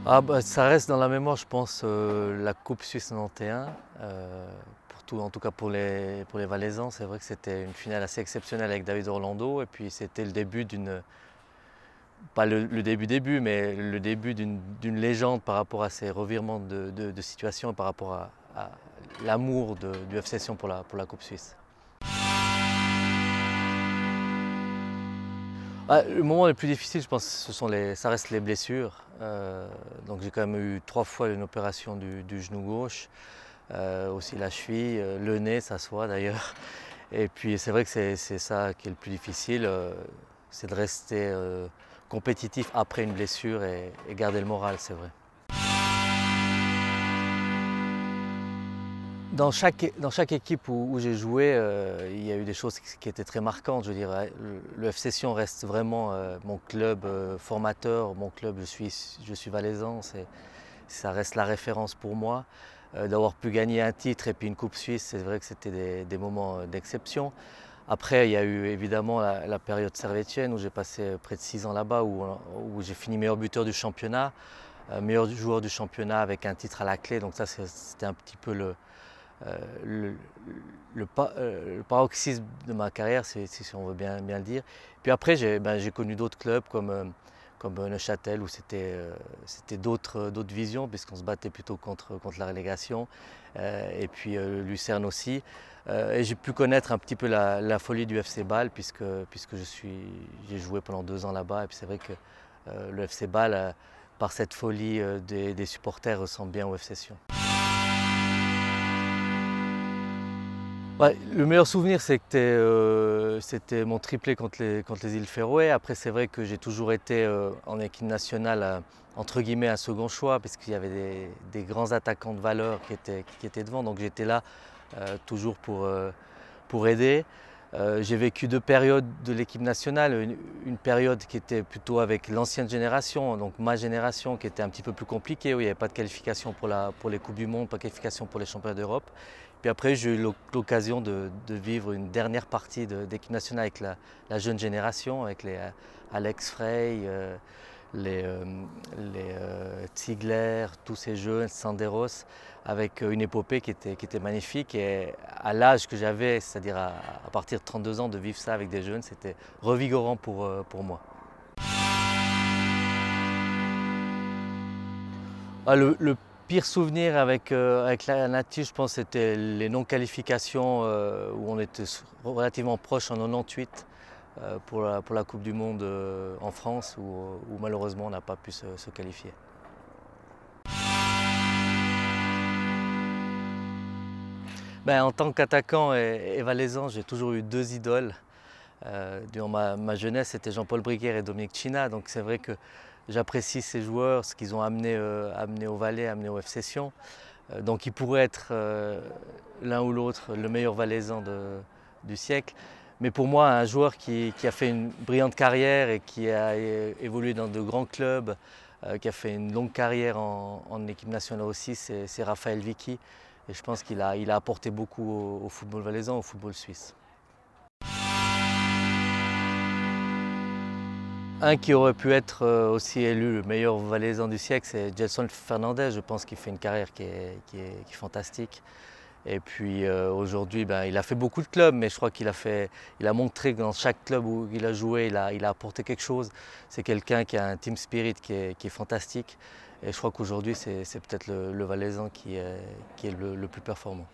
Ah bah, ça reste dans la mémoire, je pense, la Coupe Suisse 91. Pour tout, en tout cas pour les Valaisans, c'est vrai que c'était une finale assez exceptionnelle avec David Orlando. Et puis c'était le début d'une, pas le début, mais le début d'une légende par rapport à ces revirements de situation et par rapport à l'amour du FC Sion pour la Coupe Suisse. Ah, le moment le plus difficile, je pense, ça reste les blessures. Donc j'ai quand même eu 3 fois une opération du genou gauche, aussi la cheville, le nez, ça se voit d'ailleurs. Et puis c'est vrai que c'est ça qui est le plus difficile, c'est de rester compétitif après une blessure et garder le moral, c'est vrai. Dans chaque équipe où j'ai joué, il y a eu des choses qui étaient très marquantes. Je dirais, le FC Sion reste vraiment mon club formateur, mon club, je suis valaisan, ça reste la référence pour moi. D'avoir pu gagner un titre et puis une Coupe Suisse, c'est vrai que c'était des moments d'exception. Après, il y a eu évidemment la période servétienne où j'ai passé près de 6 ans là-bas, où j'ai fini meilleur buteur du championnat, meilleur joueur du championnat avec un titre à la clé. Donc ça, c'était un petit peu euh, le, le paroxysme de ma carrière, si on veut bien le dire. Puis après, j'ai connu d'autres clubs comme Neuchâtel où c'était d'autres visions puisqu'on se battait plutôt contre la relégation. Et puis Lucerne aussi. Et j'ai pu connaître un petit peu la folie du FC Bâle puisque j'ai joué pendant 2 ans là-bas. Et puis c'est vrai que le FC Bâle, par cette folie des supporters, ressemble bien au FC Sion. Ouais, le meilleur souvenir, c'était mon triplé contre les îles Féroé. Après, c'est vrai que j'ai toujours été en équipe nationale, entre guillemets, un second choix, parce qu'il y avait des grands attaquants de valeur qui étaient devant. Donc j'étais là toujours pour aider. J'ai vécu 2 périodes de l'équipe nationale, une période qui était plutôt avec l'ancienne génération, donc ma génération qui était un petit peu plus compliquée, où il n'y avait pas de qualification pour les Coupes du Monde, pas de qualification pour les Championnats d'Europe. Puis après, j'ai eu l'occasion de vivre une dernière partie d'équipe nationale avec la jeune génération, avec les Alex Frey, les Ziegler, tous ces jeunes, Sanderos, avec une épopée qui était magnifique. Et à l'âge que j'avais, c'est-à-dire à partir de 32 ans, de vivre ça avec des jeunes, c'était revigorant pour moi. Ah, le pire souvenir avec la nature, je pense, c'était les non-qualifications où on était relativement proche en 98 pour la Coupe du Monde en France, où malheureusement on n'a pas pu se qualifier. Ben, en tant qu'attaquant et valaisan, j'ai toujours eu 2 idoles. Durant ma jeunesse, c'était Jean-Paul Briquer et Dominique China. Donc c'est vrai que j'apprécie ces joueurs, ce qu'ils ont amené au Valais, amené au FC Sion. Donc il pourrait être l'un ou l'autre le meilleur valaisan du siècle. Mais pour moi, un joueur qui a fait une brillante carrière et qui a évolué dans de grands clubs, qui a fait une longue carrière en équipe nationale aussi, c'est Raphaël Vicky. Et je pense il a apporté beaucoup au football valaisan, au football suisse. Un qui aurait pu être aussi élu le meilleur valaisan du siècle, c'est Gelson Fernandez. Je pense qu'il fait une carrière qui est fantastique. Et puis aujourd'hui, ben, il a fait beaucoup de clubs, mais je crois il a montré que dans chaque club où il a joué, il a apporté quelque chose. C'est quelqu'un qui a un team spirit qui est fantastique. Et je crois qu'aujourd'hui, c'est peut-être le Valaisan qui est le plus performant.